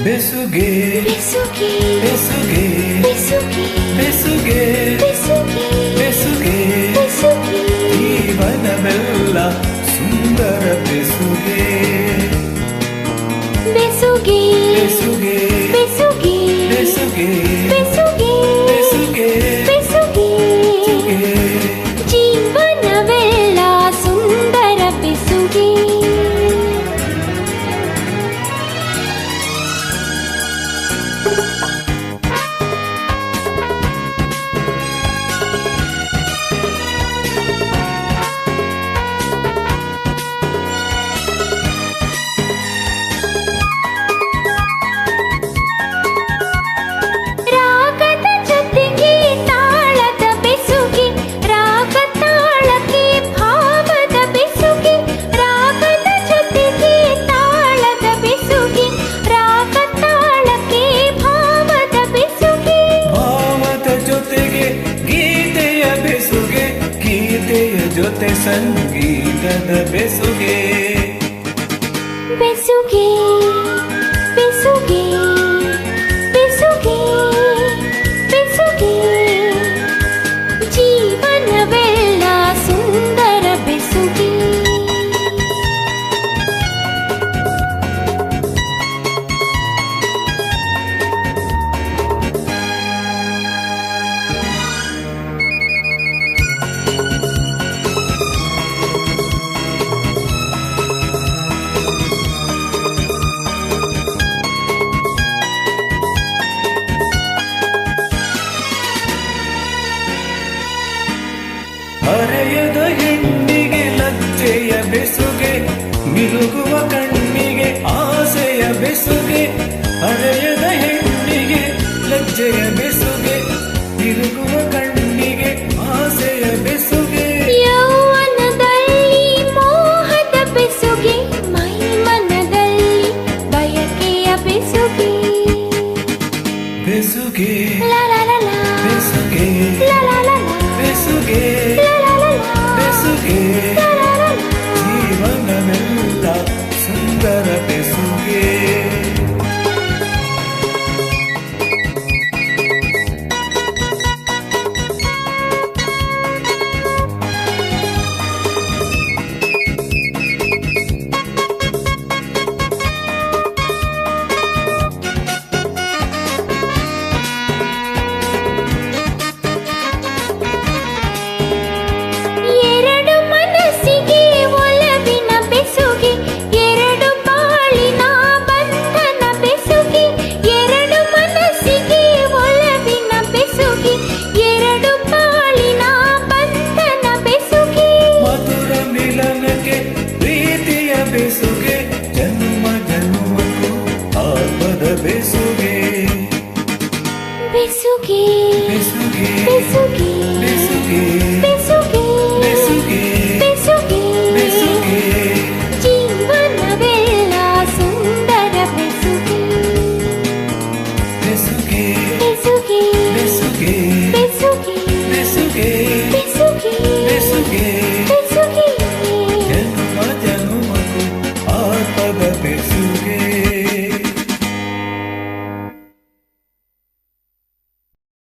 ಬೆಸುಗೆ ಬೆಸುಗೆ ಬೆಸುಗೆ ಬೆಸುಗೆ ಬೆಸುಗೆ ಬೆಸುಗೆ ಬೆಸುಗೆ ಬೆಸುಗೆ ಜೀವನವೆಲ್ಲ ಸುಂದರ ಬೆಸುಗೆ ಬೆಸುಗೆ ಬೆಸುಗೆ ಬೆಸುಗೆ ಬೆಸುಗೆ ಬೆಸುಗೆ ಬೆಸುಗೆ ಬೆಸುಗೆ ಜೀವನವೆಲ್ಲ ಸುಂದರ ಬೆಸುಗೆ ರಾಗದ ಜೊತೆಗೆ ತಾಳದ ಬೆಸುಗೆ ರಾಗ ತಾಳಕ್ಕೆ ಭಾವದ ಬೆಸುಗೆ ರಾಗದ ಜೊತೆಗೆ ತಾಳದ ಬೆಸುಗೆ ರಾಗ ತಾಳಕ್ಕೆ ಭಾವದ ಬೆಸುಗೆ ಭಾವದ ಜೊತೆಗೆ ಗೀತೆಯ ಬೆಸುಗೆ ಗೀತೆಯ ಜೊತೆ ಸಂಗೀತದ ಬೆಸುಗೆ ಬೆಸುಗೆ ಬೆಸುಗೆ ಬೆಸುಗೆ ಬೆಸುಗೆ ಜೀವನವೆಲ್ಲ ಸುಂದರ ಬೆಸುಗೆ ಹರೆಯದ ಹೆಣ್ಣಿಗೆ ಲಜ್ಜೆಯ ಬೆಸುಗೆ ಮಿರುಗುವ ಕಣ್ಣಿಗೆ ಆಸೆಯ ಬೆಸುಗೆ ಹರೆಯದ ಹೆಣ್ಣಿಗೆ ಲಜ್ಜೆಯ ಬೆಸುಗೆ ಮಿರುಗುವ ಕಣ್ಣಿಗೆ ಆಸೆಯ ಬೆಸುಗೆ ಯೌವನದಲ್ಲಿ ಮೋಹದ ಬೆಸುಗೆ ಮೈಮನದಲ್ಲಿ ಬಯಕೆಯ ಬೆಸುಗೆ ಬೆಸುಗೆ ಲಾ ಲಾ ಲಾ ಲಾ ಬೆಸುಗೆ ಲಾ ಲಾ ಲಾ ಲಾ ಬೆಸುಗೆ ಲಾ ಲಾ ಲಾ ಲಾ ಬೆಸುಗೆ ಲಾ ಲಾ ಲಾ ಲಾ ಜೀವನವೆಲ್ಲ ಸುಂದರ ಬೆಸುಗೆ ಎರಡು ಮನಸ್ಸಿಗೆ ಒಲವಿನ ಬೆಸುಗೆ ಎರಡು ಬಾಳಿನ ಬಂಧನ ಬೆಸುಗೆ ಎರಡು ಮನಸ್ಸಿಗೆ ಒಲವಿನ ಬೆಸುಗೆ ಎರಡು ಬಾಳಿನ ಬಂಧನ ಬೆಸುಗೆ ಮಧುರ ಮಿಲನಕ್ಕೆ ಪ್ರೀತಿಯ ಬೆಸುಗೆ ಜನ್ಮ ಜನ್ಮಕ್ಕೂ ಆತ್ಮದ ಬೆಸುಗೆ ಬೆಸುಗೆ ಬೆಸುಗೆ ಬೆಸುಗೆ